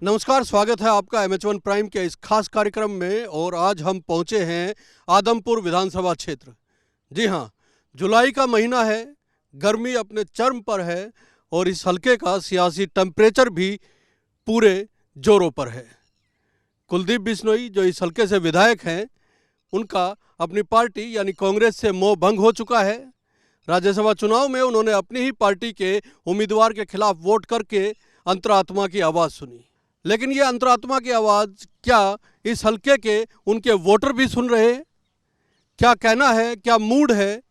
नमस्कार, स्वागत है आपका MH1 प्राइम के इस खास कार्यक्रम में। और आज हम पहुंचे हैं आदमपुर विधानसभा क्षेत्र। जी हां, जुलाई का महीना है, गर्मी अपने चरम पर है और इस हलके का सियासी टेम्परेचर भी पूरे जोरों पर है। कुलदीप बिश्नोई जो इस हलके से विधायक हैं, उनका अपनी पार्टी यानी कांग्रेस से मोह भंग हो चुका है। राज्यसभा चुनाव में उन्होंने अपनी ही पार्टी के उम्मीदवार के खिलाफ वोट करके अंतरात्मा की आवाज़ सुनी। लेकिन ये अंतरात्मा की आवाज़ क्या इस हलके के उनके वोटर भी सुन रहे हैं? क्या कहना है, क्या मूड है,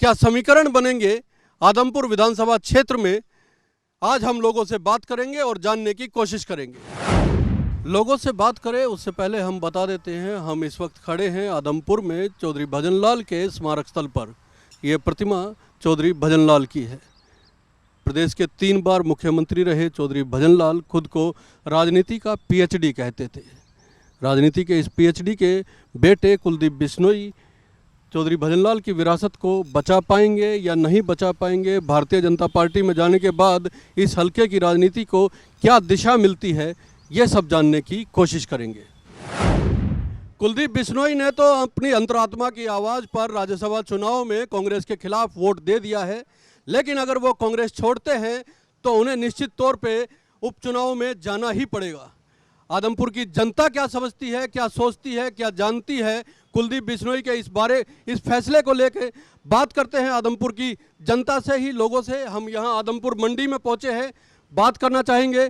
क्या समीकरण बनेंगे आदमपुर विधानसभा क्षेत्र में? आज हम लोगों से बात करेंगे और जानने की कोशिश करेंगे। लोगों से बात करें उससे पहले हम बता देते हैं, हम इस वक्त खड़े हैं आदमपुर में चौधरी भजनलाल के स्मारक स्थल पर। ये प्रतिमा चौधरी भजनलाल की है। प्रदेश के 3 बार मुख्यमंत्री रहे चौधरी भजनलाल खुद को राजनीति का PhD कहते थे। राजनीति के इस PhD के बेटे कुलदीप बिश्नोई चौधरी भजनलाल की विरासत को बचा पाएंगे या नहीं बचा पाएंगे? भारतीय जनता पार्टी में जाने के बाद इस हलके की राजनीति को क्या दिशा मिलती है, ये सब जानने की कोशिश करेंगे। कुलदीप बिश्नोई ने तो अपनी अंतरात्मा की आवाज़ पर राज्यसभा चुनाव में कांग्रेस के खिलाफ वोट दे दिया है, लेकिन अगर वो कांग्रेस छोड़ते हैं तो उन्हें निश्चित तौर पे उपचुनाव में जाना ही पड़ेगा। आदमपुर की जनता क्या समझती है, क्या सोचती है, क्या जानती है कुलदीप बिश्नोई के इस फैसले को लेकर बात करते हैं आदमपुर की जनता से ही, लोगों से। हम यहाँ आदमपुर मंडी में पहुँचे हैं, बात करना चाहेंगे।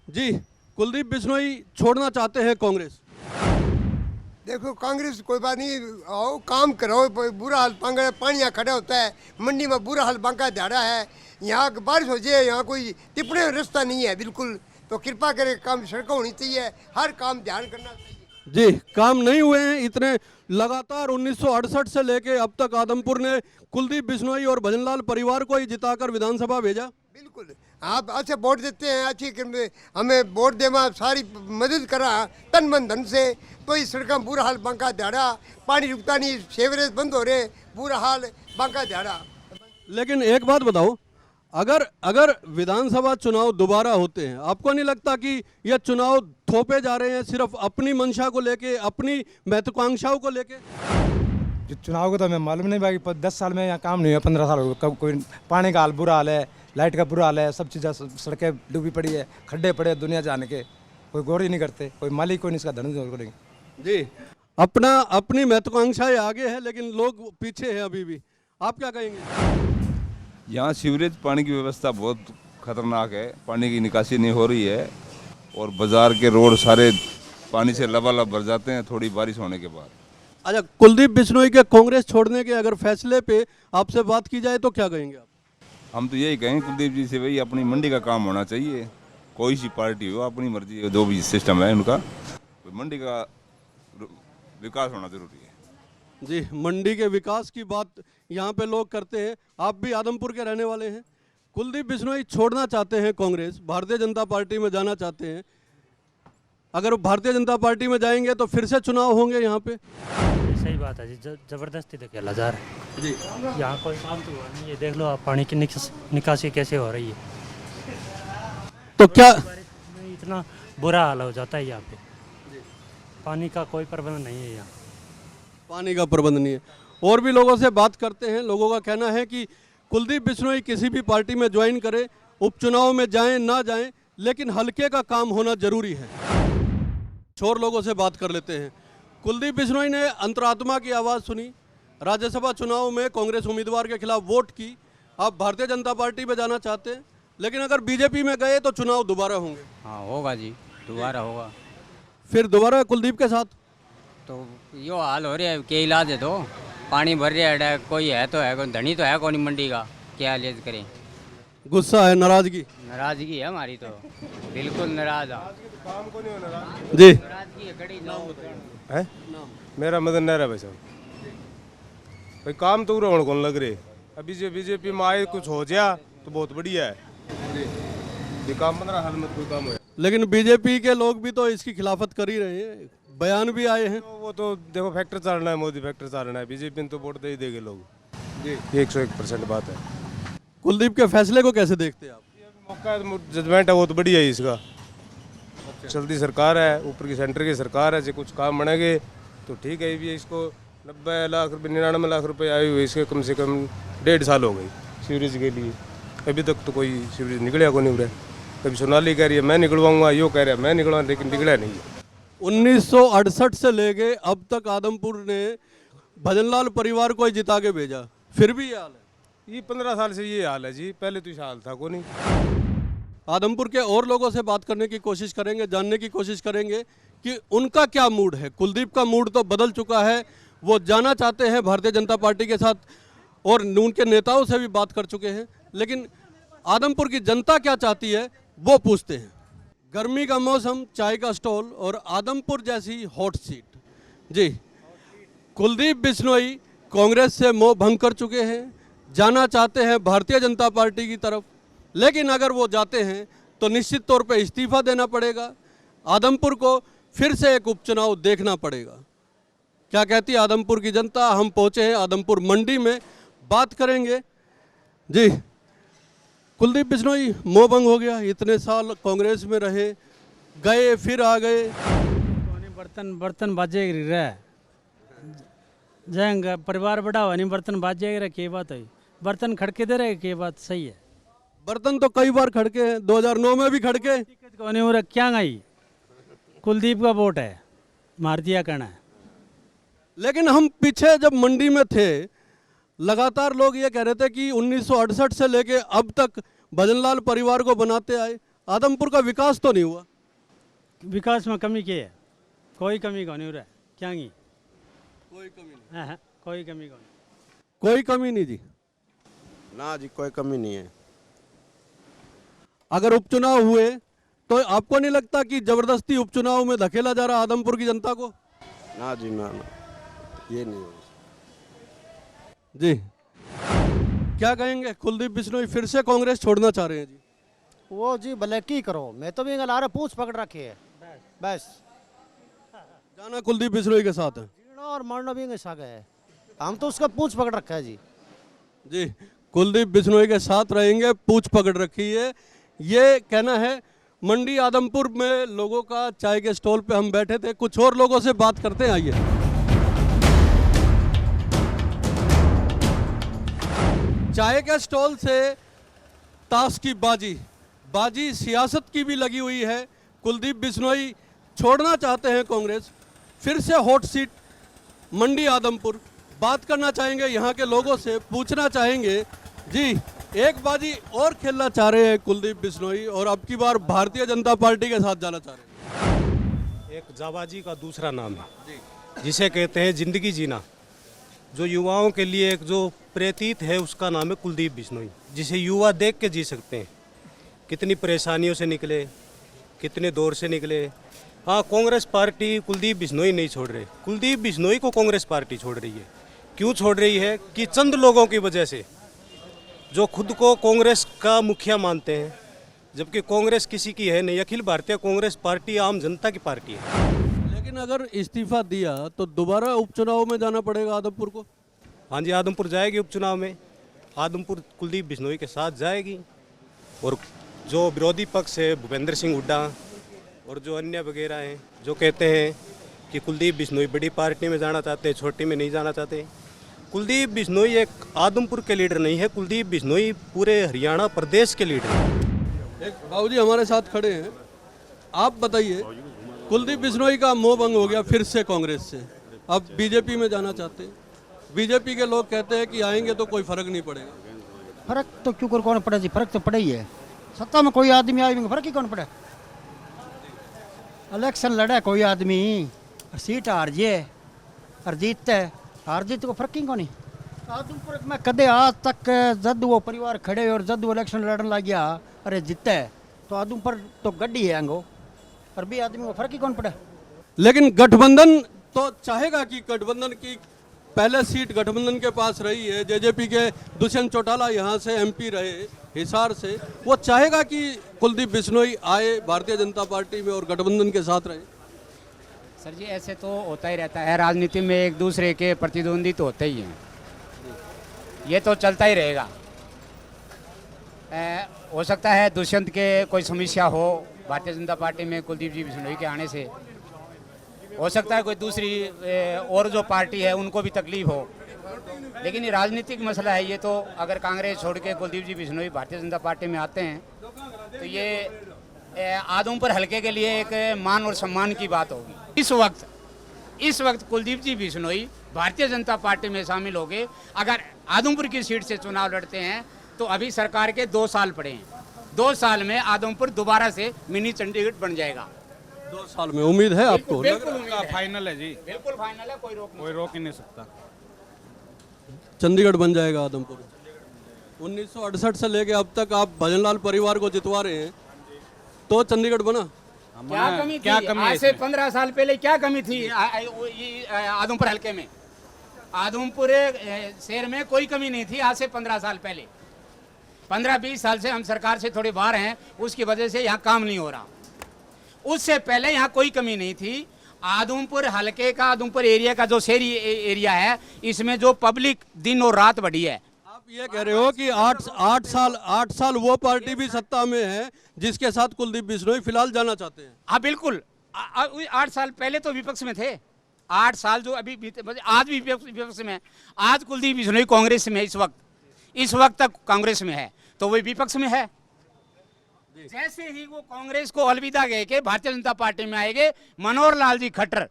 जी, कुलदीप बिश्नोई छोड़ना चाहते हैं कांग्रेस। देखो, कांग्रेस कोई बात नहीं, आओ काम करो। बुरा हाल पानी खड़ा होता है, मंडी में बुरा हाल बांका झाड़ा है। यहाँ बारिश हो जाए, यहाँ कोई टिप्पणी रास्ता नहीं है बिल्कुल, तो कृपा करे काम सड़कें होनी चाहिए, हर काम ध्यान करना चाहिए। जी, काम नहीं हुए हैं इतने लगातार 1968 से लेके अब तक आदमपुर ने कुलदीप बिश्नोई और भजनलाल परिवार को ही जिताकर विधानसभा भेजा। बिल्कुल, आप अच्छे वोट देते हैं, अच्छी हमें वोट देवा, सारी मदद करा तन मन धन से, तो इस सड़क बुरा हाल बांका झाड़ा, पानी रुकता नहीं, सेवरेज बंद हो रहे, बुरा हाल बांका झाड़ा। लेकिन एक बात बताओ, अगर विधानसभा चुनाव दोबारा होते हैं, आपको नहीं लगता कि यह चुनाव थोपे जा रहे हैं सिर्फ अपनी मंशा को लेके, अपनी महत्वाकांक्षाओं को लेके? जो चुनाव को तो हमें मालूम नहीं, बाकी 10 साल में यहाँ काम नहीं हुआ, 15 साल हो गए। कोई पानी का हाल बुरा हाल है, लाइट का बुरा हाल है, सब चीज़ें, सड़कें डूबी पड़ी है, खड्डे पड़े दुनिया जाने के, कोई गौर ही नहीं करते, कोई मालिक कोई नहीं इसका धन करेंगे। जी, अपनी महत्वाकांक्षाएं आगे है लेकिन लोग पीछे हैं अभी भी। आप क्या कहेंगे? यहाँ सीवरेज पानी की व्यवस्था बहुत खतरनाक है, पानी की निकासी नहीं हो रही है और बाजार के रोड सारे पानी से लबालब भर जाते हैं थोड़ी बारिश होने के बाद। अच्छा, कुलदीप बिश्नोई के कांग्रेस छोड़ने के अगर फैसले पे आपसे बात की जाए तो क्या कहेंगे आप? हम तो यही कहें कुलदीप जी से, भाई अपनी मंडी का काम होना चाहिए, कोई सी पार्टी हो, अपनी मर्जी हो, जो भी सिस्टम है उनका, मंडी का विकास होना जरूरी है। जी, मंडी के विकास की बात यहाँ पे लोग करते हैं। आप भी आदमपुर के रहने वाले हैं। कुलदीप बिश्नोई छोड़ना चाहते हैं कांग्रेस, भारतीय जनता पार्टी में जाना चाहते हैं। अगर भारतीय जनता पार्टी में जाएंगे तो फिर से चुनाव होंगे यहाँ पे? सही बात है जी, जबरदस्ती तो खेला जा रहा है जी। यहाँ कोई काम तो हुआ नहीं है, देख लो आप पानी की निकासी कैसे हो रही है। तो क्या इतना बुरा हाल हो जाता है यहाँ पे, पानी का कोई प्रबंध नहीं है यहाँ, पानी का प्रबंध नहीं है। और भी लोगों से बात करते हैं। लोगों का कहना है कि कुलदीप बिश्नोई किसी भी पार्टी में ज्वाइन करे, उपचुनाव में जाएं ना जाएं, लेकिन हलके का काम होना जरूरी है। छोर लोगों से बात कर लेते हैं। कुलदीप बिश्नोई ने अंतरात्मा की आवाज़ सुनी, राज्यसभा चुनाव में कांग्रेस उम्मीदवार के खिलाफ वोट की, आप भारतीय जनता पार्टी में जाना चाहते हैं, लेकिन अगर बीजेपी में गए तो चुनाव दोबारा होंगे। हाँ होगा जी, दोबारा होगा। फिर दोबारा कुलदीप के साथ तो यो हाल हो रहा है, क्या इलाज है? तो पानी भर रहा है, कोई है तो है, कोई धनी तो है कौन मंडी का, क्या इलाज करें? गुस्सा है, नाराजगी नाराजगी है हमारी, तो बिल्कुल नाराज है जी। नाराजगी है कड़ी है मेरा मदन नहर है भाई साहब। भाई काम तो पूरा होने कौन लग रहे, अभी जो बीजेपी में आए कुछ हो जाए तो बहुत बढ़िया है। ये काम 15 साल में कोई काम हो। लेकिन बीजेपी के लोग भी तो इसकी खिलाफत कर ही रहे हैं, बयान भी आए हैं। तो वो तो देखो फैक्टर चाल रहा है, मोदी फैक्टर चाल रहा है, बीजेपी ने तो वोट दे ही देंगे लोग जी, 101% बात है। कुलदीप के फैसले को कैसे देखते हैं आप? मौका जजमेंट है वो तो बढ़िया है इसका। चलती सरकार है, ऊपर की सेंटर की सरकार है, जो कुछ काम बनेंगे तो ठीक है। भी इसको 90 लाख रुपए 99 लाख रुपए आए हुए, इसके कम से कम 1.5 साल हो गई सीवरेज के लिए। अभी तक तो कोई सीवरेज निकला को नहीं रहा। कभी सोनाली कह रही है मैं निकलवाऊंगा, यो कह रहा है मैं निकलवा, लेकिन निकला नहीं है। 1968 से लेके अब तक आदमपुर ने भजनलाल परिवार को ही जिता के भेजा, फिर भी ये हाल है। ये 15 साल से ये हाल है जी, पहले तो इस हाल था को नहीं। आदमपुर के और लोगों से बात करने की कोशिश करेंगे, जानने की कोशिश करेंगे कि उनका क्या मूड है। कुलदीप का मूड तो बदल चुका है, वो जाना चाहते हैं भारतीय जनता पार्टी के साथ, और उनके नेताओं से भी बात कर चुके हैं। लेकिन आदमपुर की जनता क्या चाहती है वो पूछते हैं। गर्मी का मौसम, चाय का स्टॉल और आदमपुर जैसी हॉट सीट। जी, कुलदीप बिश्नोई कांग्रेस से मोह भंग कर चुके हैं, जाना चाहते हैं भारतीय जनता पार्टी की तरफ। लेकिन अगर वो जाते हैं तो निश्चित तौर पे इस्तीफा देना पड़ेगा, आदमपुर को फिर से एक उपचुनाव देखना पड़ेगा। क्या कहती है आदमपुर की जनता? हम पहुंचे हैं आदमपुर मंडी में, बात करेंगे। जी, कुलदीप बिश्नोई मोह भंग हो गया, इतने साल कांग्रेस में रहे, गए फिर आ गए। बर्तन बर्तन बाजे रहे जाएंगे, परिवार बड़ा हुआ नहीं, बर्तन बाजे रहे, के बात है बर्तन खड़के दे रहे, के बात सही है। बर्तन तो कई बार खड़के हैं, 2009 में भी खड़के। दिक्कत कौन हो रहा, क्या गई कुलदीप का वोट है, मार दिया कहना है। लेकिन हम पीछे जब मंडी में थे, लगातार लोग ये कह रहे थे कि 1968 से लेके अब तक भजनलाल परिवार को बनाते आए, आदमपुर का विकास तो नहीं हुआ। विकास में कमी क्या है? कोई कमी कौन हो रहा है, क्या नहीं, कोई कमी नहीं। हाँ, कोई कमी कौन, कोई कमी नहीं जी। ना जी, कोई कमी नहीं है। अगर उपचुनाव हुए तो आपको नहीं लगता कि जबरदस्ती उपचुनाव में धकेला जा रहा आदमपुर की जनता को? ना जी, ना ये नहीं है। जी, क्या कहेंगे? कुलदीप बिश्नोई फिर से कांग्रेस छोड़ना चाह रहे हैं जी। वो जी भले की करो, मैं तो भी ला रहा पूछ पकड़ रखी है बस। जाना कुलदीप बिश्नोई के साथ है, जीना और मरना भी साग है, हम तो उसका पूछ पकड़ रखा है जी। जी, कुलदीप बिश्नोई के साथ रहेंगे, पूछ पकड़ रखी है, ये कहना है। मंडी आदमपुर में लोगों का, चाय के स्टॉल पे हम बैठे थे, कुछ और लोगों से बात करते हैं, आइए। चाय के स्टॉल से ताश की बाजी सियासत की भी लगी हुई है। कुलदीप बिश्नोई छोड़ना चाहते हैं कांग्रेस, फिर से हॉट सीट मंडी आदमपुर। बात करना चाहेंगे यहाँ के लोगों से, पूछना चाहेंगे। जी, एक बाजी और खेलना चाह रहे हैं कुलदीप बिश्नोई, और अब की बार भारतीय जनता पार्टी के साथ जाना चाह रहे हैं। एक जाबाजी का दूसरा नाम है, जिसे कहते हैं जिंदगी जीना। जो युवाओं के लिए एक जो प्रतीत है, उसका नाम है कुलदीप बिश्नोई, जिसे युवा देख के जी सकते हैं। कितनी परेशानियों से निकले, कितने दौर से निकले। हाँ, कांग्रेस पार्टी कुलदीप बिश्नोई नहीं छोड़ रही, कुलदीप बिश्नोई को कांग्रेस पार्टी छोड़ रही है। क्यों छोड़ रही है? कि चंद लोगों की वजह से, जो खुद को कांग्रेस का मुखिया मानते हैं, जबकि कांग्रेस किसी की है नहीं। अखिल भारतीय कांग्रेस पार्टी आम जनता की पार्टी है। लेकिन अगर इस्तीफा दिया तो दोबारा उपचुनाव में जाना पड़ेगा आदमपुर को। हाँ जी, आदमपुर जाएगी उपचुनाव में, आदमपुर कुलदीप बिश्नोई के साथ जाएगी। और जो विरोधी पक्ष है, भूपेंद्र सिंह हुड्डा और जो अन्य वगैरह हैं, जो कहते हैं कि कुलदीप बिश्नोई बड़ी पार्टी में जाना चाहते हैं, छोटी में नहीं जाना चाहते। कुलदीप बिश्नोई एक आदमपुर के लीडर नहीं है, कुलदीप बिश्नोई पूरे हरियाणा प्रदेश के लीडर हैं। एक बाबूजी हमारे साथ खड़े हैं, आप बताइए, कुलदीप बिश्नोई का मोह भंग हो गया फिर से कांग्रेस से, अब बीजेपी में जाना चाहते हैं। बीजेपी के लोग कहते हैं कि आएंगे तो कोई फर्क नहीं पड़ेगा। फर्क तो क्यों कर कौन पड़े जी, फर्क तो पड़ा ही है। सत्ता में कोई आदमी आएंगे, फर्क ही कौन पड़े। इलेक्शन लड़े कोई आदमी, सीट हार जाए और जीतता है, हार जीत को फर्क ही कौन नहीं। आदमपुर में कदे आज तक जब वो परिवार खड़े और जब वो इलेक्शन लड़ने लग गया, अरे जीतता है तो आदमपुर तो गड्डी है आंगो, और भी आदमी को फर्क ही कौन पड़ा। लेकिन गठबंधन तो चाहेगा कि गठबंधन की पहले सीट गठबंधन के पास रही है, जेजेपी के दुष्यंत चौटाला यहाँ से एमपी रहे हिसार से, वो चाहेगा कि कुलदीप बिश्नोई आए भारतीय जनता पार्टी में और गठबंधन के साथ रहे। सर जी, ऐसे तो होता ही रहता है, राजनीति में एक दूसरे के प्रतिद्वंदी तो होते ही हैं, ये तो चलता ही रहेगा। हो सकता है दुष्यंत के कोई समस्या हो, भारतीय जनता पार्टी में कुलदीप जी बिश्नोई के आने से हो सकता है कोई दूसरी और जो पार्टी है उनको भी तकलीफ हो, लेकिन ये राजनीतिक मसला है। ये तो अगर कांग्रेस छोड़ के कुलदीप जी बिश्नोई भारतीय जनता पार्टी में आते हैं तो ये आदमपुर हलके के लिए एक मान और सम्मान की बात होगी। इस वक्त कुलदीप जी बिश्नोई भारतीय जनता पार्टी में शामिल हो गए। अगर आदमपुर की सीट से चुनाव लड़ते हैं तो अभी सरकार के 2 साल पड़े हैं, 2 साल में आदमपुर दोबारा से मिनी चंडीगढ़ बन जाएगा। 2 साल में उम्मीद है आपको? बिल्कुल उम्मीद है। फाइनल है जी, बिल्कुल फाइनल है, कोई रोक ही नहीं सकता। चंडीगढ़ बन जाएगा आदमपुर। 1968 से लेके अब तक आप भजनलाल परिवार को जितवा रहे हैं, तो चंडीगढ़ बना। क्या कमी थी? आज से 15 साल पहले क्या कमी थी आदमपुर हलके में? आदमपुर शहर में कोई कमी नहीं थी आज से 15 साल पहले। 15-20 साल से हम सरकार से थोड़े बाहर हैं, उसकी वजह से यहाँ काम नहीं हो रहा। उससे पहले यहाँ कोई कमी नहीं थी। आदमपुर हलके का, आदमपुर एरिया का जो शहरी एरिया है, इसमें जो पब्लिक दिन और रात बढ़ी है। आप ये कह रहे हो कि 8 साल वो पार्टी भी सत्ता में है जिसके साथ कुलदीप बिश्नोई फिलहाल जाना चाहते हैं? हाँ बिल्कुल। 8 साल पहले तो विपक्ष में थे। 8 साल जो अभी बीते, आज भी विपक्ष में है। आज कुलदीप बिश्नोई कांग्रेस में है। इस वक्त तक कांग्रेस में है तो वो विपक्ष में है। जैसे ही वो कांग्रेस को अलविदा कह के भारतीय जनता पार्टी में आएंगे, मनोहर लाल जी खट्टर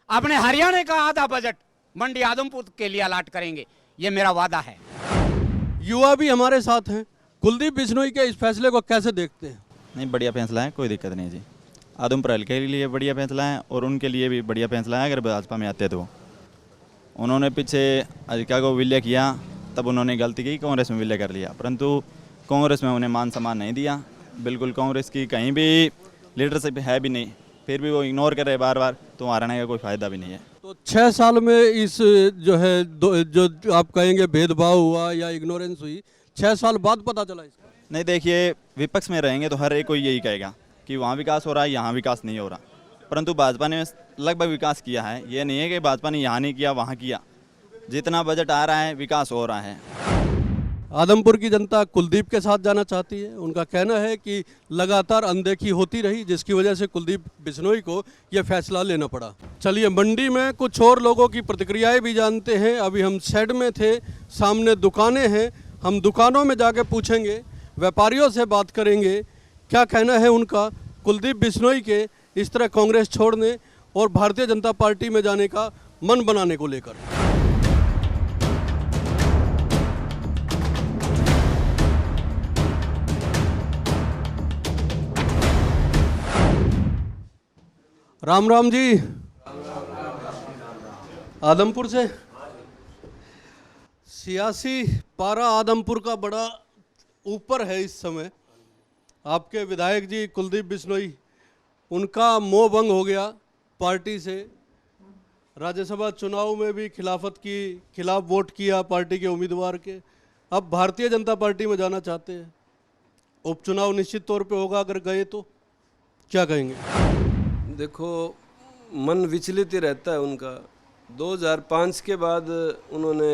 अपने हरियाणा का आधा बजट मंडी आदमपुर के लिए अलाट करेंगे, ये मेरा वादा है। युवा भी हमारे साथ हैं। कुलदीप बिश्नोई के इस फैसले को कैसे देखते हैं? नहीं, बढ़िया फैसला है, कोई दिक्कत नहीं जी। आदमपुर हल्के के लिए बढ़िया फैसला है और उनके लिए भी बढ़िया फैसला है। अगर भाजपा में आते तो उन्होंने पीछे अधिका को विलय किया, तब उन्होंने गलती की, कांग्रेस में विलय कर लिया, परंतु कांग्रेस में उन्हें मान सम्मान नहीं दिया। बिल्कुल कांग्रेस की कहीं भी लीडरशिप है भी नहीं, फिर भी वो इग्नोर कर रहे बार बार, तो हारने का कोई फ़ायदा भी नहीं है। तो 6 साल में इस जो है जो आप कहेंगे भेदभाव हुआ या इग्नोरेंस हुई, 6 साल बाद पता चला इसका? नहीं, देखिए, विपक्ष में रहेंगे तो हर एक कोई यही कहेगा कि वहाँ विकास हो रहा है, यहाँ विकास नहीं हो रहा, परंतु भाजपा ने लगभग विकास किया है। ये नहीं है कि भाजपा ने यहाँ नहीं किया, वहाँ किया। जितना बजट आ रहा है, विकास हो रहा है। आदमपुर की जनता कुलदीप के साथ जाना चाहती है। उनका कहना है कि लगातार अनदेखी होती रही, जिसकी वजह से कुलदीप बिश्नोई को यह फैसला लेना पड़ा। चलिए, मंडी में कुछ और लोगों की प्रतिक्रियाएं भी जानते हैं। अभी हम शेड में थे, सामने दुकानें हैं, हम दुकानों में जाके पूछेंगे, व्यापारियों से बात करेंगे क्या कहना है उनका कुलदीप बिश्नोई के इस तरह कांग्रेस छोड़ने और भारतीय जनता पार्टी में जाने का मन बनाने को लेकर। राम राम जी। आदमपुर से सियासी पारा आदमपुर का बड़ा ऊपर है इस समय। आपके विधायक जी कुलदीप बिश्नोई, उनका मोह भंग हो गया पार्टी से। राज्यसभा चुनाव में भी खिलाफ वोट किया पार्टी के उम्मीदवार के। अब भारतीय जनता पार्टी में जाना चाहते हैं। उपचुनाव निश्चित तौर पे होगा, अगर गए तो क्या कहेंगे? देखो, मन विचलित ही रहता है उनका। 2005 के बाद उन्होंने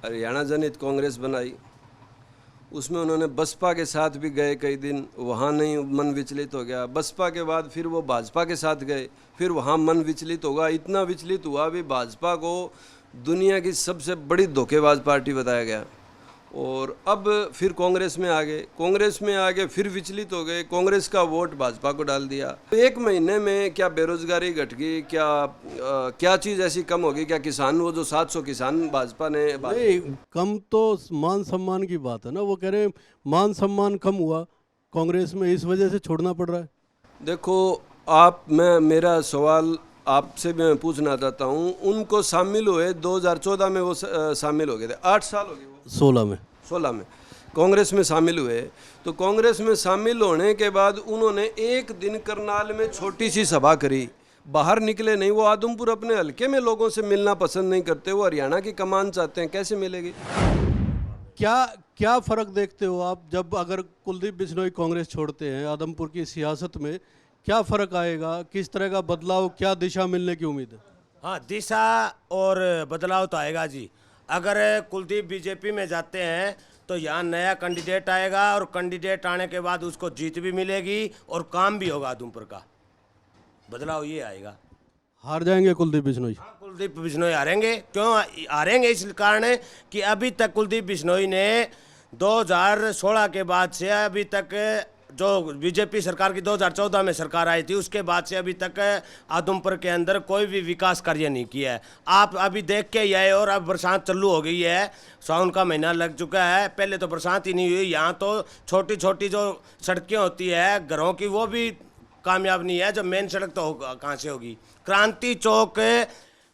हरियाणा जनहित कांग्रेस बनाई, उसमें उन्होंने बसपा के साथ भी गए कई दिन, वहाँ नहीं मन विचलित हो गया। बसपा के बाद फिर वो भाजपा के साथ गए, फिर वहाँ मन विचलित होगा। इतना विचलित हुआ भी भाजपा को दुनिया की सबसे बड़ी धोखेबाज पार्टी बताया गया, और अब फिर कांग्रेस में आ गए। कांग्रेस में आगे फिर विचलित हो गए, कांग्रेस का वोट भाजपा को डाल दिया। 1 महीने में क्या बेरोजगारी घट गई, क्या चीज़ ऐसी कम होगी? क्या किसान, वो जो 700 किसान भाजपा ने नहीं, कम तो मान सम्मान की बात है ना। वो कह रहे हैं मान सम्मान कम हुआ कांग्रेस में, इस वजह से छोड़ना पड़ रहा है। देखो, मेरा सवाल आपसे मैं पूछना चाहता हूँ, उनको शामिल हुए 2014 में, वो शामिल हो गए थे, 8 साल हो गए। 16 में कांग्रेस में शामिल हुए। तो कांग्रेस में शामिल होने के बाद उन्होंने एक दिन करनाल में छोटी सी सभा करी, बाहर निकले नहीं। वो आदमपुर अपने हल्के में लोगों से मिलना पसंद नहीं करते, वो हरियाणा की कमान चाहते हैं। कैसे मिलेगी? क्या फ़र्क देखते हो आप, जब अगर कुलदीप बिश्नोई कांग्रेस छोड़ते हैं, आदमपुर की सियासत में क्या फ़र्क आएगा? किस तरह का बदलाव, क्या दिशा मिलने की उम्मीद है? हाँ, दिशा और बदलाव तो आएगा जी। अगर कुलदीप बीजेपी में जाते हैं तो यहाँ नया कैंडिडेट आएगा और कैंडिडेट आने के बाद उसको जीत भी मिलेगी और काम भी होगा आदमपुर का, बदलाव ये आएगा। हार जाएंगे कुलदीप बिश्नोई? हाँ, कुलदीप बिश्नोई हारेंगे। क्यों हारेंगे? इस कारण है कि अभी तक कुलदीप बिश्नोई ने 2016 के बाद से अभी तक, जो बीजेपी सरकार की 2014 में सरकार आई थी, उसके बाद से अभी तक आदमपुर के अंदर कोई भी विकास कार्य नहीं किया है। आप अभी देख के ही आए, और अब बरसात चालू हो गई है, सावन का महीना लग चुका है, पहले तो बरसात ही नहीं हुई। यहाँ तो छोटी छोटी जो सड़कें होती है घरों की, वो भी कामयाब नहीं है। जो मेन सड़क तो कहाँ से होगी? क्रांति चौक,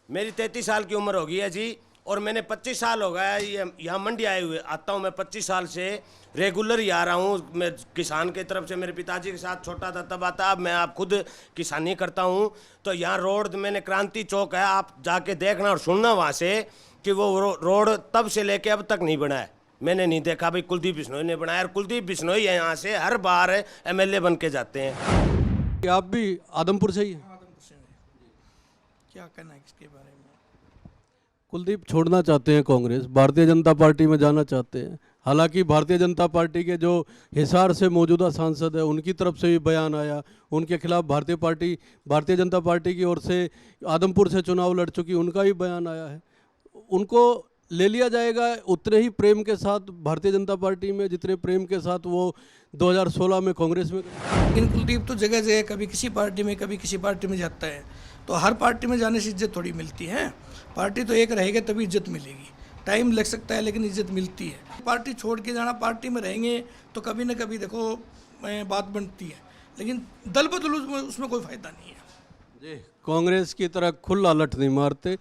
मेरी 33 साल की उम्र हो गई है जी, और मैंने 25 साल हो गया ये यहाँ मंडी आए हुए आता हूँ। मैं 25 साल से रेगुलर ही आ रहा हूँ। मैं किसान की तरफ से, मेरे पिताजी के साथ छोटा था तब आता, अब मैं आप खुद किसानी करता हूँ। तो यहाँ रोड मैंने, क्रांति चौक है, आप जाके देखना और सुनना वहाँ से कि वो रोड तब से लेके अब तक नहीं बना है। मैंने नहीं देखा भाई कुलदीप बिश्नोई ने बनाया, और कुलदीप बिश्नोई यहाँ से हर बार MLA बन के जाते हैं। आप भी आदमपुर से ही हैं? क्या कहना है इसके बारे में? कुलदीप छोड़ना चाहते हैं कांग्रेस, भारतीय जनता पार्टी में जाना चाहते हैं। हालांकि भारतीय जनता पार्टी के जो हिसार से मौजूदा सांसद है, उनकी तरफ से भी बयान आया, उनके खिलाफ भारतीय जनता पार्टी की ओर से आदमपुर से चुनाव लड़ चुकी, उनका भी बयान आया है। उनको ले लिया जाएगा उतने ही प्रेम के साथ भारतीय जनता पार्टी में जितने प्रेम के साथ वो 2016 में कांग्रेस में। लेकिन कुलदीप तो जगह जगह कभी किसी पार्टी में कभी किसी पार्टी में जाता है, तो हर पार्टी में जाने से इज्जत थोड़ी मिलती है। पार्टी तो एक रहेगी तभी इज्जत मिलेगी, टाइम लग सकता है लेकिन इज्जत मिलती है। पार्टी छोड़ के जाना, पार्टी में रहेंगे तो कभी ना कभी देखो बात बनती है, लेकिन दल बदल उसमें कोई फायदा नहीं है जी। कांग्रेस की तरह खुला लठ नहीं मारते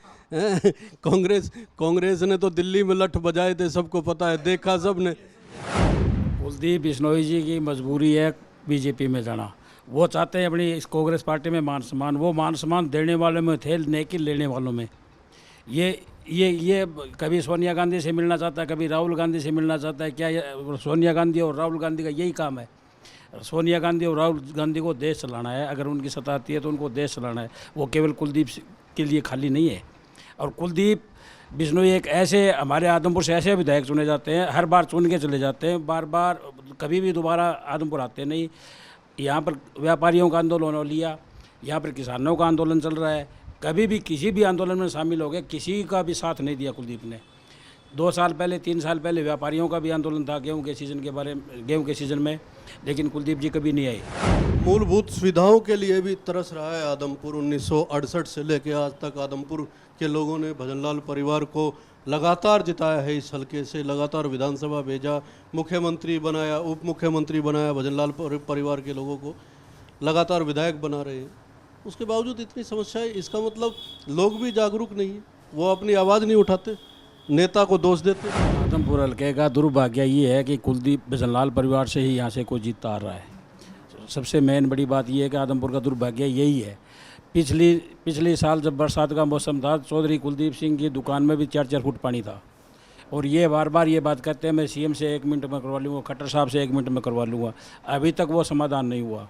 कांग्रेस ने तो दिल्ली में लठ बजाए थे, सबको पता है, देखा सबने। कुलदीप बिश्नोई जी की मजबूरी है बीजेपी में जाना। वो चाहते हैं अपनी इस कांग्रेस पार्टी में मान सम्मान, वो मान सम्मान देने वालों में थे, नेकी लेने वालों में। ये कभी सोनिया गांधी से मिलना चाहता है, कभी राहुल गांधी से मिलना चाहता है। क्या सोनिया गांधी और राहुल गांधी का यही काम है? सोनिया गांधी और राहुल गांधी को देश चलाना है। अगर उनकी सत्ता आती है तो उनको देश चलाना है, वो केवल कुलदीप के लिए खाली नहीं है। और कुलदीप बिश्नोई एक ऐसे, हमारे आदमपुर से ऐसे विधायक चुने जाते हैं, हर बार चुन के चले जाते हैं, बार बार कभी भी दोबारा आदमपुर आते नहीं। यहाँ पर व्यापारियों का आंदोलन लिया, यहाँ पर किसानों का आंदोलन चल रहा है, कभी भी किसी भी आंदोलन में शामिल हो गए, किसी का भी साथ नहीं दिया कुलदीप ने। 2 साल पहले 3 साल पहले व्यापारियों का भी आंदोलन था गेहूं के सीज़न में, लेकिन कुलदीप जी कभी नहीं आए। मूलभूत सुविधाओं के लिए भी तरस रहा है आदमपुर। 1968 से लेकर आज तक आदमपुर के लोगों ने भजनलाल परिवार को लगातार जिताया है। इस हलके से लगातार विधानसभा भेजा, मुख्यमंत्री बनाया, उप मुख्यमंत्री बनाया, भजनलाल परिवार के लोगों को लगातार विधायक बना रहे हैं। उसके बावजूद इतनी समस्या है, इसका मतलब लोग भी जागरूक नहीं है, वो अपनी आवाज़ नहीं उठाते, नेता को दोष देते। आदमपुर हल्के का दुर्भाग्य ये है कि कुलदीप भजनलाल परिवार से ही यहाँ से कोई जीतता आ रहा है। सबसे मेन बड़ी बात ये है कि आदमपुर का दुर्भाग्य यही है। पिछली साल जब बरसात का मौसम था, चौधरी कुलदीप सिंह की दुकान में भी 4-4 फुट पानी था, और ये बार बार ये बात कहते हैं मैं CM से 1 मिनट में करवा लूँगा, खट्टर साहब से 1 मिनट में करवा लूँगा। अभी तक वो समाधान नहीं हुआ।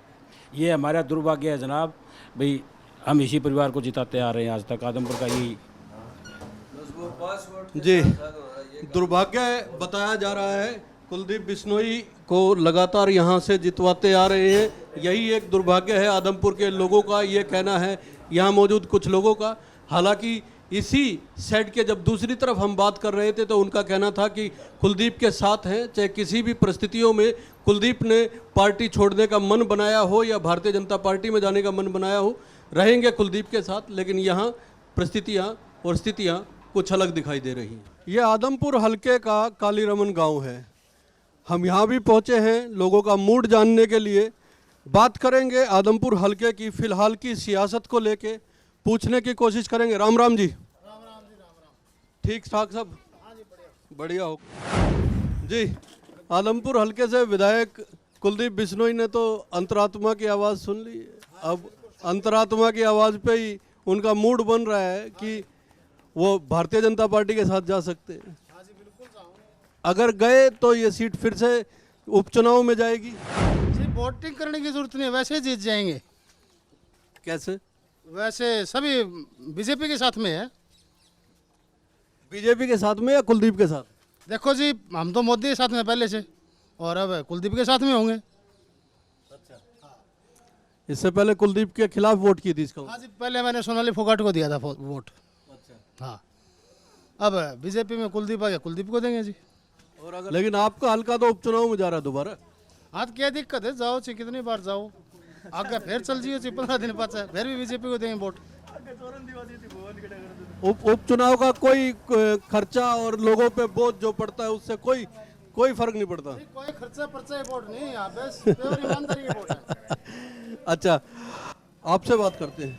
ये हमारा दुर्भाग्य है जनाब। भाई हम इसी परिवार को जिताते आ रहे हैं आज तक, आदमपुर का यही जी दुर्भाग्य बताया जा रहा है। कुलदीप बिश्नोई को लगातार यहाँ से जितवाते आ रहे हैं, यही एक दुर्भाग्य है आदमपुर के लोगों का, ये कहना है यहाँ मौजूद कुछ लोगों का। हालांकि इसी सेट के जब दूसरी तरफ हम बात कर रहे थे तो उनका कहना था कि कुलदीप के साथ हैं, चाहे किसी भी परिस्थितियों में कुलदीप ने पार्टी छोड़ने का मन बनाया हो या भारतीय जनता पार्टी में जाने का मन बनाया हो, रहेंगे कुलदीप के साथ। लेकिन यहाँ परिस्थितियाँ और स्थितियाँ कुछ अलग दिखाई दे रही हैं। ये आदमपुर हलके का कालीरमन गांव है। हम यहाँ भी पहुँचे हैं लोगों का मूड जानने के लिए। बात करेंगे आदमपुर हलके की फ़िलहाल की सियासत को लेके, पूछने की कोशिश करेंगे। राम राम जी। ठीक ठाक सब? बढ़िया हो जी। आदमपुर हलके से विधायक कुलदीप बिश्नोई ने तो अंतरात्मा की आवाज़ सुन ली, अब अंतरात्मा की आवाज़ पे ही उनका मूड बन रहा है कि वो भारतीय जनता पार्टी के साथ जा सकते हैं। अगर गए तो ये सीट फिर से उपचुनाव में जाएगी। सिर्फ वोटिंग करने की जरूरत नहीं, वैसे जीत जाएंगे। कैसे? वैसे सभी बीजेपी के साथ में है। बीजेपी के साथ में या कुलदीप के साथ? देखो जी, हम तो मोदी के साथ में पहले से, और अब कुलदीप के साथ में होंगे। इससे पहले कुलदीप के खिलाफ वोट की थी इसका? हाँ जी, पहले मैंने सोनाली फोगाट को दिया था वोट। हाँ, अब बीजेपी में कुलदीप आ गया, कुलदीप को देंगे जी। और अगर लेकिन आपका हल्का तो उपचुनाव में जा रहा है दोबारा। हाँ, तो क्या दिक्कत है, जाओ ची कितनी बार जाओ, आगे फिर चल जियो ची 15 दिन पाचा, फिर भी बीजेपी को देंगे वोट। उपचुनाव का कोई खर्चा और लोगों पे बोझ जो पड़ता है उससे कोई फर्क नहीं पड़ता। कोई खर्चा पर्चा वोट नहीं, यहाँ बस प्योर ईमानदारी की वोट है। अच्छा, आपसे बात करते हैं।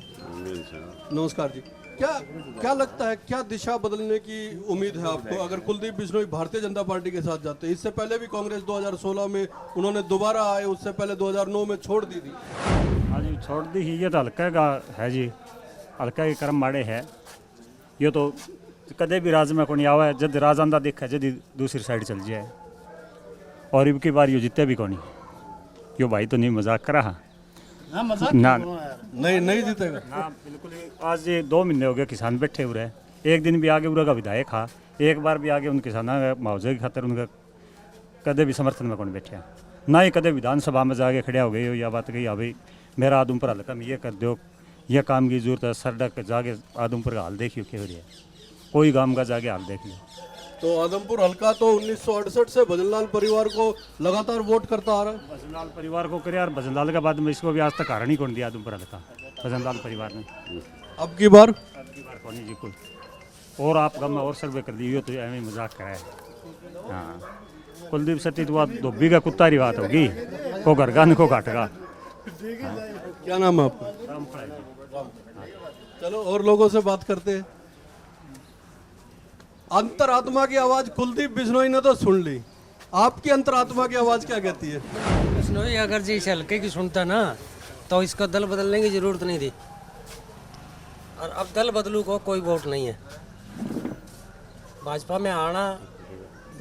नमस्कार जी, क्या लगता है, क्या दिशा बदलने की उम्मीद है आपको अगर कुलदीप बिश्नोई भारतीय जनता पार्टी के साथ जाते हैं? इससे पहले भी कांग्रेस 2016 में उन्होंने दोबारा आए, उससे पहले 2009 में छोड़ दी थी। हाँ जी, छोड़ दी ही। ये तो हल्का का है जी, हल्का के कर्म माड़े है। ये तो कदे भी राज में कोनी आवा है, जब राज आंदा देखा जब दूसरी साइड चल जाए, और इनकी बार यो जीते भी कोनी। यो भाई तो नहीं मजाक करा ना, मजाक ना, नहीं जीतेगा ना, बिल्कुल। आज ये 2 महीने हो गए किसान बैठे हुए हैं, एक दिन भी आगे उरा का विधायक हा, एक बार भी आगे उन किसानों के मुआवजे की खातर उनका कदे भी समर्थन में कौन बैठा, ना ही कदे विधानसभा में जाके खड़े हो गए हो या बात कही हाँ भाई मेरा आदमपुर हल्का में ये कर दो, ये काम की जरूरत है, सड़क जाके आदमपुर का हाल देखियो क्या हो रहा है, कोई गांव का जाके हाल देख लियो। तो आदमपुर हल्का तो 1968 से भजनलाल परिवार को लगातार वोट करता आ रहा है। भजनलाल परिवार को करे यार, भजनलाल के बाद में इसको भी आज तक कारण ही कौन दिया आदमपुर हल्का भजनलाल परिवार ने। अब की बार कौन जी कोई और आप गाँव में और सर्वे कर दी तो एवं मजाक कराए। हाँ, कुलदीप सती तो धोबी का कुत्ता की बात होगी, को घर का को घाट का। क्या नाम है आपका? चलो और लोगों से बात करते हैं। अंतरात्मा की आवाज कुलदीप बिश्नोई ने तो सुन ली, आपकी अंतरात्मा की आवाज क्या कहती है? बिश्नोई अगर जी इस हल्के की सुनता ना तो इसको दल बदलने की जरूरत नहीं थी, और अब दल बदलू को कोई वोट नहीं है। भाजपा में आना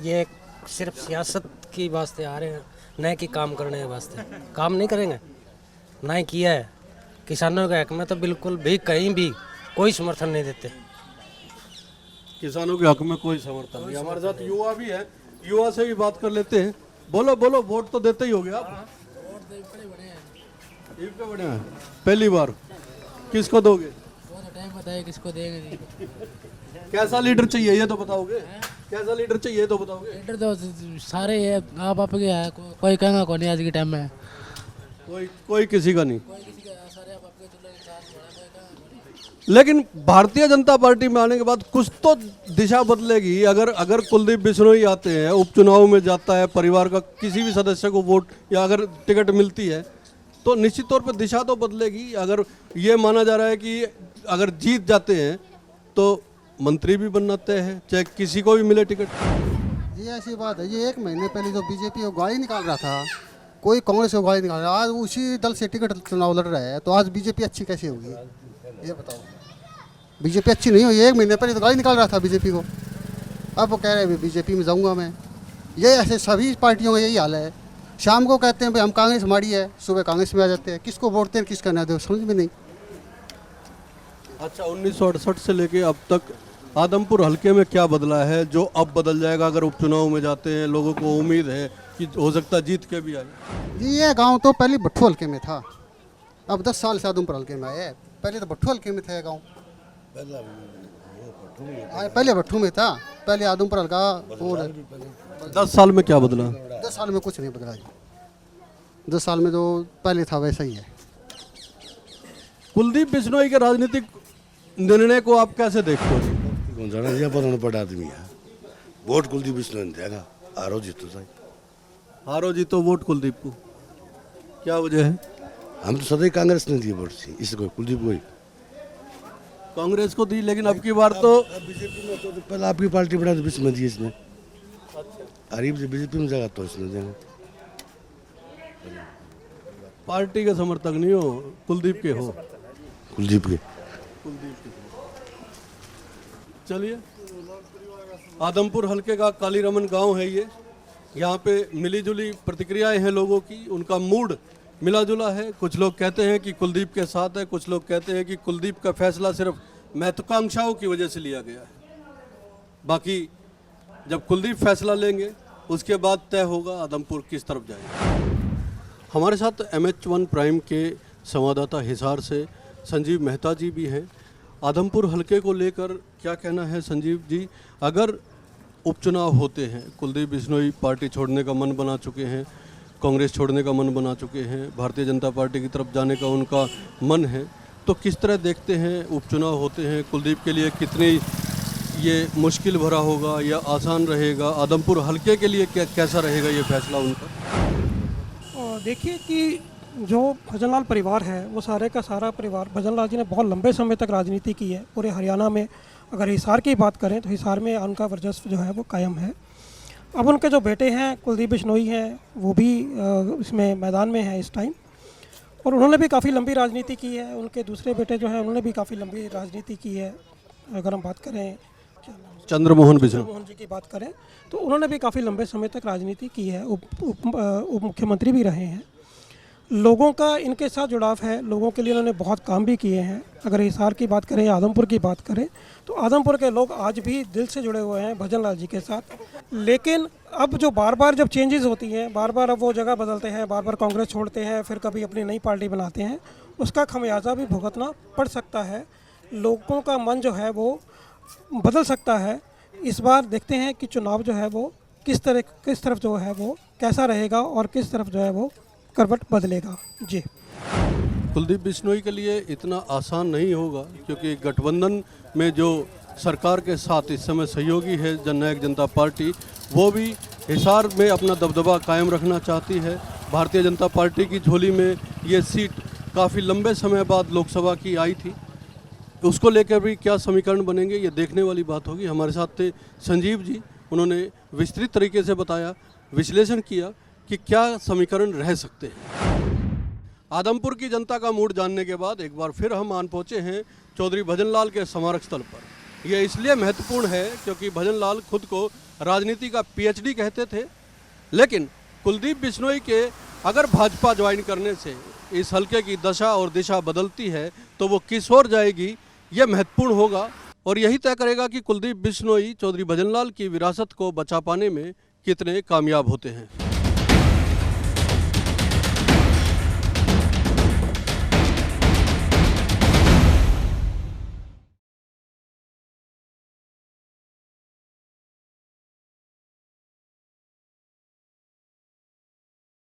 ये सिर्फ सियासत की वास्ते आ रहे हैं, न कि काम करने के वास्ते। काम नहीं करेंगे, ना ही किया है। किसानों के हक में तो बिल्कुल भी कहीं भी कोई समर्थन नहीं देते। किसानों के हक में कोई समर्थन नहीं। हमारे साथ युवा भी है, युवा से भी बात कर लेते हैं। बोलो बोलो, वोट तो देते ही होगे आप? बड़े हैं। पहली बार किसको दोगे? बताइए किसको देंगे। कैसा लीडर चाहिए ये तो बताओगे? कैसा लीडर चाहिए तो बताओगे? लीडर तो सारे है, आप के है, कोई कहेगा कौन आज के टाइम में, कोई किसी का नहीं। लेकिन भारतीय जनता पार्टी में आने के बाद कुछ तो दिशा बदलेगी। अगर कुलदीप बिश्नोई आते हैं, उपचुनाव में जाता है, परिवार का किसी भी सदस्य को वोट या अगर टिकट मिलती है तो निश्चित तौर पर दिशा तो बदलेगी। अगर ये माना जा रहा है कि अगर जीत जाते हैं तो मंत्री भी बनते हैं, चाहे किसी को भी मिले टिकट। जी ऐसी बात है। ये 1 महीने पहले जो बीजेपी को गाली निकाल रहा था, कोई कांग्रेस को गाली निकाल रहा है, आज उसी दल से टिकट चुनाव लड़ रहा है, तो आज बीजेपी अच्छी कैसे होगी ये बताओ? बीजेपी अच्छी नहीं हुई। 1 महीने पहले तो गाली निकाल रहा था बीजेपी को, अब वो कह रहे हैं बीजेपी में जाऊंगा मैं। ये ऐसे सभी पार्टियों का यही हाल है। शाम को कहते हैं भाई हम कांग्रेस माड़ी है, सुबह कांग्रेस में आ जाते हैं। किसको वोट दें, किसका ना दे, समझ में नहीं। अच्छा, 1968 से लेके अब तक आदमपुर हल्के में क्या बदला है जो अब बदल जाएगा अगर उपचुनाव में जाते हैं? लोगों को उम्मीद है कि हो सकता है जीत के भी आए। जी ये गांव तो पहले भट्टू हल्के में था, अब 10 साल से आदमपुर हल्के में आया है। पहले तो भट्टू हल्के में था ये गाँव, पहले भट्टू में था, पहले आदमपुर हल्का। और 10 साल में क्या बदला? 10 साल में कुछ नहीं बदला जी। 10 साल में जो पहले था वैसा ही है। कुलदीप बिश्नोई के राजनीतिक निर्णय को आप कैसे देखते हो? कौन जाना ये बताना पड़ा आदमी है। वोट कुलदीप बिश्नोई ने देगा, हारो जीतो सही। हारो जीतो वोट कुलदीप को, क्या वजह है? हम तो सदैव कांग्रेस ने दिए वोट से, इसको कुलदीप को ही। कांग्रेस को दी, लेकिन अब की बार तो बीजेपी में तो पहले आपकी पार्टी बढ़ा तो बीच में दी इसने। गरीब से बीजेपी में जगह तो इसने देंगे। पार्टी के समर्थक नहीं हो, कुलदीप के हो। कुलदीप के। चलिए, आदमपुर हल्के का काली रमन गांव है ये। यहाँ पे मिली जुली प्रतिक्रियाएं हैं लोगों की, उनका मूड मिला जुला है। कुछ लोग कहते हैं कि कुलदीप के साथ है, कुछ लोग कहते हैं कि कुलदीप का फैसला सिर्फ महत्वाकांक्षाओं की वजह से लिया गया है। बाकी जब कुलदीप फैसला लेंगे उसके बाद तय होगा आदमपुर किस तरफ जाएगा। हमारे साथ MH1 प्राइम के संवाददाता हिसार से संजीव मेहता जी भी हैं। आदमपुर हलके को लेकर क्या कहना है संजीव जी? अगर उपचुनाव होते हैं, कुलदीप बिश्नोई पार्टी छोड़ने का मन बना चुके हैं, कांग्रेस छोड़ने का मन बना चुके हैं, भारतीय जनता पार्टी की तरफ जाने का उनका मन है, तो किस तरह देखते हैं उपचुनाव होते हैं? कुलदीप के लिए कितनी ये मुश्किल भरा होगा या आसान रहेगा? आदमपुर हलके के लिए कैसा रहेगा ये फैसला उनका? देखिए कि जो भजनलाल परिवार है वो सारे का सारा परिवार, भजनलाल जी ने बहुत लंबे समय तक राजनीति की है पूरे हरियाणा में। अगर हिसार की बात करें तो हिसार में उनका वर्चस्व जो है वो कायम है। अब उनके जो बेटे हैं कुलदीप बिश्नोई हैं वो भी इसमें मैदान में हैं इस टाइम, और उन्होंने भी काफ़ी लंबी राजनीति की है। उनके दूसरे बेटे जो हैं उन्होंने भी काफ़ी लंबी राजनीति की है। अगर हम बात करें चंद्रमोहन जी की बात करें तो उन्होंने भी काफ़ी लंबे समय तक राजनीति की है, उप मुख्यमंत्री भी रहे हैं। लोगों का इनके साथ जुड़ाव है, लोगों के लिए इन्होंने बहुत काम भी किए हैं। अगर हिसार की बात करें या आदमपुर की बात करें तो आदमपुर के लोग आज भी दिल से जुड़े हुए हैं भजनलाल जी के साथ। लेकिन अब जो बार बार जब चेंजेस होती हैं, बार बार अब वो जगह बदलते हैं, बार बार कांग्रेस छोड़ते हैं, फिर कभी अपनी नई पार्टी बनाते हैं, उसका खमियाजा भी भुगतना पड़ सकता है। लोगों का मन जो है वो बदल सकता है। इस बार देखते हैं कि चुनाव जो है वो किस तरफ जो है वो कैसा रहेगा और किस तरफ जो है वो करवट बदलेगा। जी, कुलदीप बिश्नोई के लिए इतना आसान नहीं होगा, क्योंकि गठबंधन में जो सरकार के साथ इस समय सहयोगी है जननायक जनता पार्टी, वो भी हिसार में अपना दबदबा कायम रखना चाहती है। भारतीय जनता पार्टी की झोली में ये सीट काफ़ी लंबे समय बाद लोकसभा की आई थी, उसको लेकर भी क्या समीकरण बनेंगे ये देखने वाली बात होगी। हमारे साथ थे संजीव जी, उन्होंने विस्तृत तरीके से बताया, विश्लेषण किया कि क्या समीकरण रह सकते हैं। आदमपुर की जनता का मूड जानने के बाद एक बार फिर हम आन पहुँचे हैं चौधरी भजनलाल के स्मारक स्थल पर। यह इसलिए महत्वपूर्ण है क्योंकि भजनलाल खुद को राजनीति का PhD कहते थे, लेकिन कुलदीप बिश्नोई के अगर भाजपा ज्वाइन करने से इस हलके की दशा और दिशा बदलती है तो वो किस ओर जाएगी, यह महत्वपूर्ण होगा और यही तय करेगा कि कुलदीप बिश्नोई चौधरी भजनलाल की विरासत को बचा पाने में कितने कामयाब होते हैं।